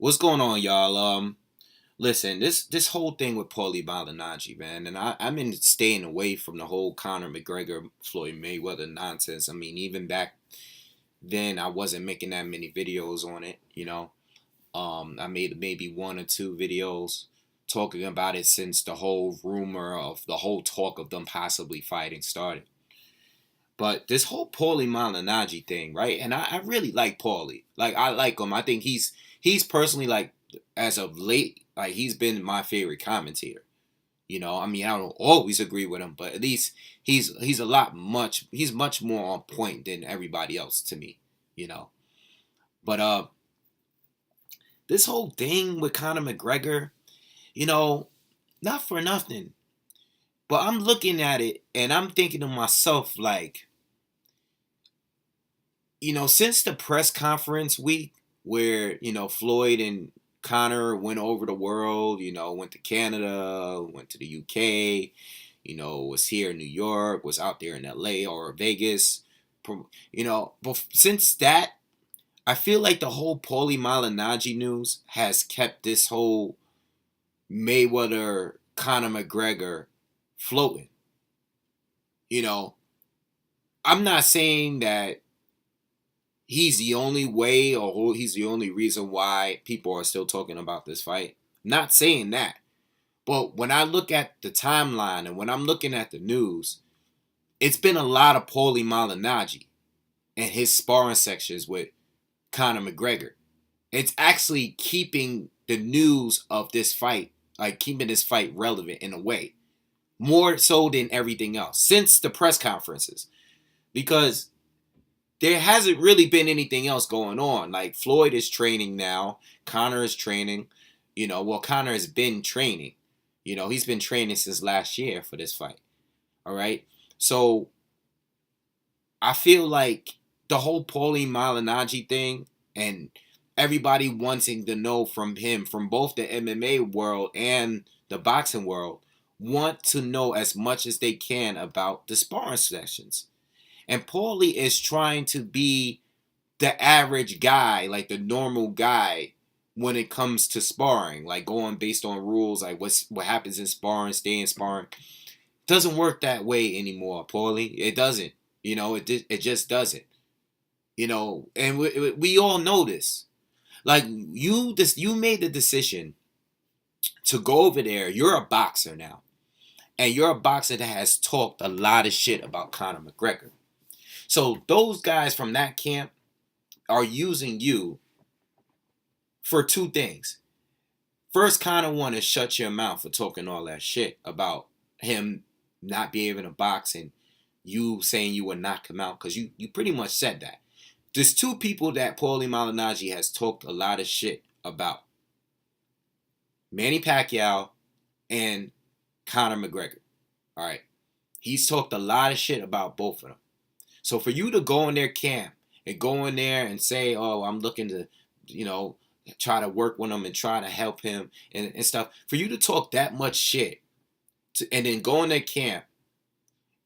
What's going on, y'all? Listen, this whole thing with Paulie Malignaggi, man, and I've been staying away from the whole Conor McGregor Floyd Mayweather nonsense. I mean, even back then, I wasn't making that many videos on it. I made maybe one or two videos talking about it since the whole rumor of the whole talk of them possibly fighting started. But this whole Paulie Malignaggi thing, right? And I really like Paulie. Like I like him. I think he's personally like as of late, like he's been my favorite commentator. I mean I don't always agree with him, but at least he's much more on point than everybody else to me, you know. But this whole thing with Conor McGregor, you know, not for nothing. But I'm looking at it and I'm thinking to myself, like, since the press conference week where, Floyd and Connor went over the world, went to Canada, went to the UK, was here in New York, was out there in LA or Vegas, but since that, I feel like the whole Paulie Malignaggi news has kept this whole Mayweather Conor McGregor floating. You know, I'm not saying that he's the only way or he's the only reason why people are still talking about this fight. Not saying that. But when I look at the timeline and when I'm looking at the news, it's been a lot of Paulie Malignaggi and his sparring sections with Conor McGregor. It's actually keeping the news of this fight, like keeping this fight relevant in a way. More so than everything else since the press conferences. Because there hasn't really been anything else going on. Like Floyd is training now. Conor is training. Conor has been training. He's been training since last year for this fight. All right. So I feel like the whole Paulie Malignaggi thing and everybody wanting to know from him, from both the MMA world and the boxing world, want to know as much as they can about the sparring sessions. And Paulie is trying to be the average guy, like the normal guy, when it comes to sparring, like going based on rules, like what happens in sparring, stay in sparring. Doesn't work that way anymore, Paulie. It doesn't. It just doesn't. And we all know this. Like you made the decision to go over there. You're a boxer now, and you're a boxer that has talked a lot of shit about Conor McGregor. So those guys from that camp are using you for two things. First, Conor want to shut your mouth for talking all that shit about him not being able to box and you saying you would knock him out because you pretty much said that. There's two people that Paulie Malignaggi has talked a lot of shit about. Manny Pacquiao and Conor McGregor. All right. He's talked a lot of shit about both of them. So for you to go in their camp and go in there and say, oh, I'm looking to, try to work with him and try to help him and stuff, for you to talk that much shit and then go in their camp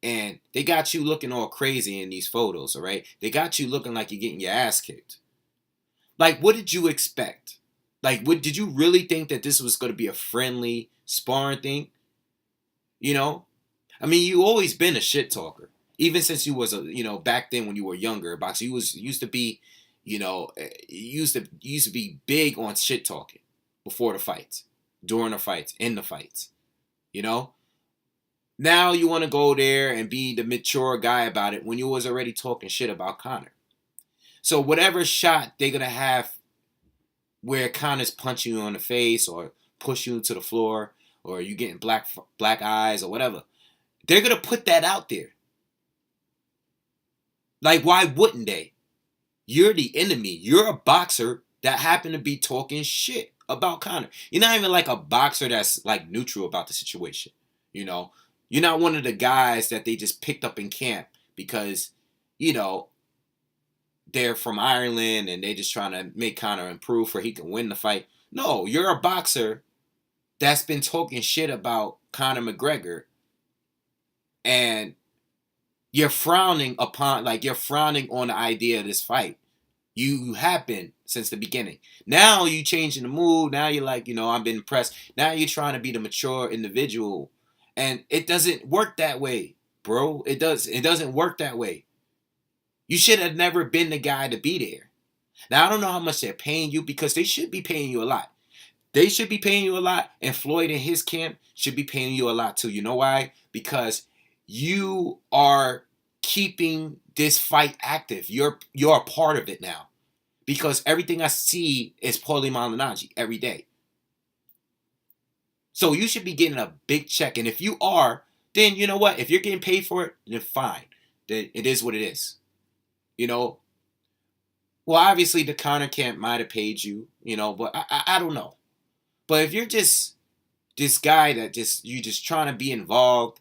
and they got you looking all crazy in these photos, all right? They got you looking like you're getting your ass kicked. Like, what did you expect? Like, did you really think that this was going to be a friendly sparring thing? I mean, you always been a shit talker. Even since you was back then when you were younger, boxer, you used to be, used to be big on shit talking before the fights, during the fights, in the fights. Now you want to go there and be the mature guy about it when you was already talking shit about Conor. So whatever shot they're gonna have where Conor's punching you on the face or push you to the floor or you getting black eyes or whatever, they're gonna put that out there. Like, why wouldn't they? You're the enemy. You're a boxer that happened to be talking shit about Conor. You're not even like a boxer that's like neutral about the situation. You're not one of the guys that they just picked up in camp because, they're from Ireland and they're just trying to make Conor improve so he can win the fight. No, you're a boxer that's been talking shit about Conor McGregor and you're frowning on the idea of this fight. You have been since the beginning. Now you changing the mood. Now you're like, I've been impressed. Now you're trying to be the mature individual. And it doesn't work that way, bro. It doesn't work that way. You should have never been the guy to be there. Now I don't know how much they're paying you because they should be paying you a lot. They should be paying you a lot, and Floyd and his camp should be paying you a lot too. You know why? Because you are keeping this fight active. You're a part of it now. Because everything I see is Paulie Malignaggi every day. So you should be getting a big check. And if you are, then you know what? If you're getting paid for it, then fine. Then it is what it is. You know? Well, obviously the Conor camp might have paid you, but I don't know. But if you're just this guy that you just trying to be involved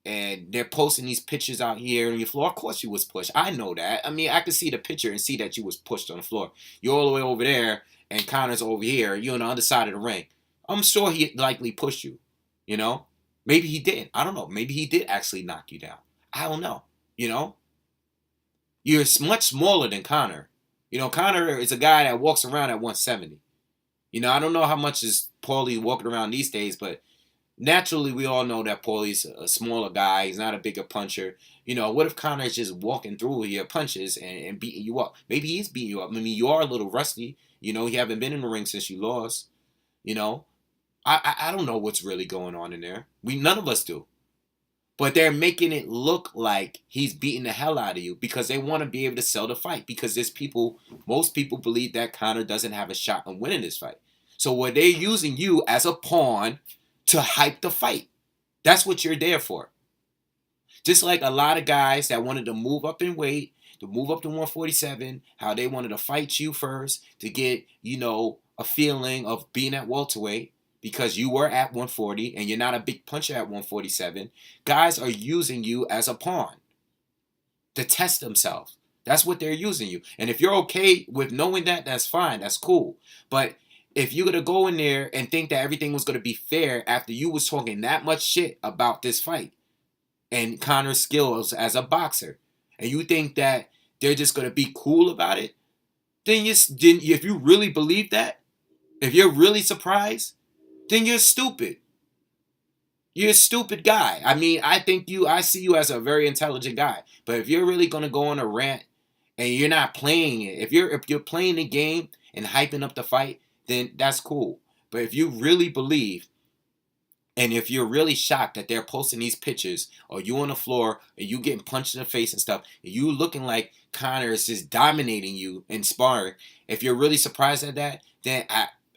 and they're posting these pictures out here on your floor, of course you was pushed. I know that. I mean, I could see the picture and see that you was pushed on the floor. You're all the way over there and Conor's over here. You're on the other side of the ring. I'm sure he likely pushed you, Maybe he didn't. I don't know. Maybe he did actually knock you down. I don't know, You're much smaller than Conor. Conor is a guy that walks around at 170. I don't know how much is Paulie walking around these days, but naturally we all know that Paulie's a smaller guy. He's not a bigger puncher. What if Conor is just walking through your punches and beating you up? Maybe he's beating you up. I mean, you are a little rusty. You haven't been in the ring since you lost. I don't know what's really going on in there. None of us do. But they're making it look like he's beating the hell out of you because they want to be able to sell the fight. Because most people believe that Conor doesn't have a shot on winning this fight. So they're using you as a pawn to hype the fight. That's what you're there for. Just like a lot of guys that wanted to move up in weight, to move up to 147, how they wanted to fight you first to get, a feeling of being at welterweight. Because you were at 140 and you're not a big puncher at 147, guys are using you as a pawn to test themselves. That's what they're using you. And if you're okay with knowing that, that's fine. That's cool. But if you're going to go in there and think that everything was going to be fair after you was talking that much shit about this fight and Conor's skills as a boxer, and you think that they're just going to be cool about it, then if you really believe that, if you're really surprised, then you're stupid. You're a stupid guy. I mean, I see you as a very intelligent guy. But if you're really gonna go on a rant and you're not playing it, if you're playing the game and hyping up the fight, then that's cool. But if you really believe, and if you're really shocked that they're posting these pictures, or you on the floor and you getting punched in the face and stuff, and you looking like Conor is just dominating you in sparring, if you're really surprised at that, then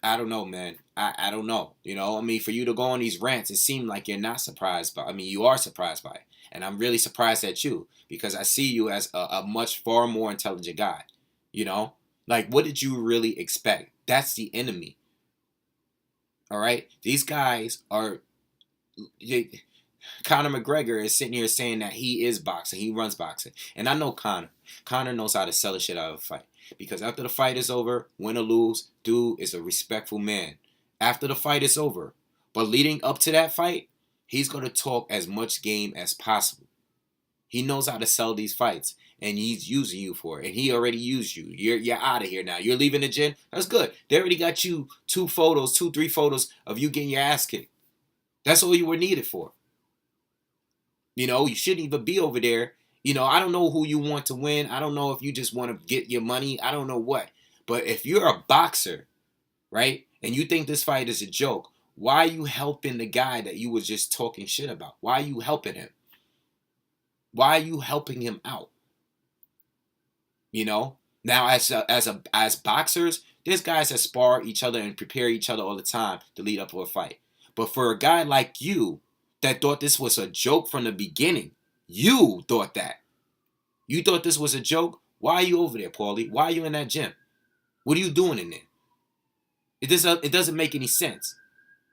I don't know, man. I don't know. I mean, for you to go on these rants, it seemed like you're not surprised by. I mean, you are surprised by it. And I'm really surprised at you because I see you as a much far more intelligent guy. Like, what did you really expect? That's the enemy. All right? These guys are... Conor McGregor is sitting here saying that he is boxing. He runs boxing. And I know Conor. Conor knows how to sell the shit out of a fight. Because after the fight is over, win or lose, dude is a respectful man. After the fight is over. But leading up to that fight, he's going to talk as much game as possible. He knows how to sell these fights. And he's using you for it. And he already used you. You're out of here now. You're leaving the gym. That's good. They already got you 3 photos of you getting your ass kicked. That's all you were needed for. You shouldn't even be over there. I don't know who you want to win. I don't know if you just want to get your money. I don't know what. But if you're a boxer, right, and you think this fight is a joke, why are you helping the guy that you was just talking shit about? Why are you helping him? Why are you helping him out? Now as boxers, there's guys that spar each other and prepare each other all the time to lead up to a fight. But for a guy like you that thought this was a joke from the beginning, you thought that. You thought this was a joke? Why are you over there, Paulie? Why are you in that gym? What are you doing in there? It doesn't make any sense.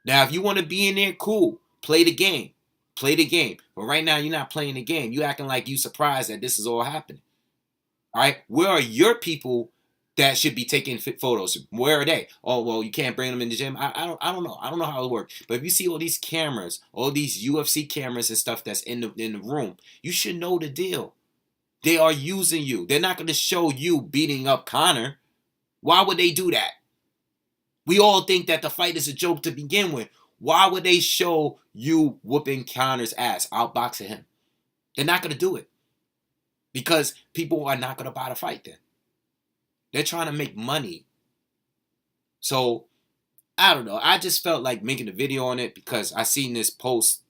Now, if you want to be in there, cool. Play the game. Play the game. But right now, you're not playing the game. You acting like you surprised that this is all happening. All right? Where are your people that should be taking photos? Where are they? Oh, well, you can't bring them in the gym. I don't know. I don't know how it works. But if you see all these cameras, all these UFC cameras and stuff that's in the room, you should know the deal. They are using you. They're not going to show you beating up Conor. Why would they do that? We all think that the fight is a joke to begin with. Why would they show you whooping Conor's ass, outboxing him? They're not going to do it. Because people are not going to buy the fight then. They're trying to make money. So, I don't know. I just felt like making a video on it because I seen this post.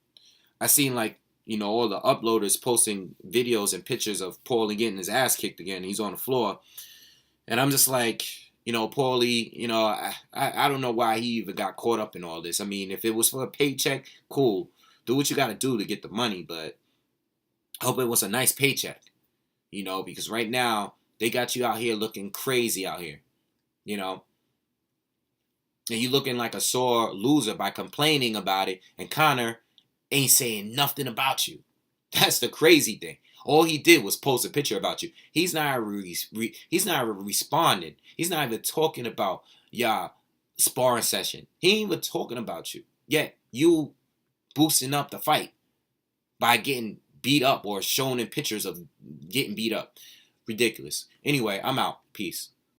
I seen like, all the uploaders posting videos and pictures of Paulie getting his ass kicked again. He's on the floor. And I'm just like, Paulie, I don't know why he even got caught up in all this. I mean, if it was for a paycheck, cool. Do what you got to do to get the money. But I hope it was a nice paycheck, because right now they got you out here looking crazy out here, and you looking like a sore loser by complaining about it. And Conor ain't saying nothing about you. That's the crazy thing. All he did was post a picture about you. He's not he's not responding. He's not even talking about your sparring session. He ain't even talking about you. Yet you boosting up the fight by getting beat up or shown in pictures of getting beat up. Ridiculous. Anyway, I'm out. Peace.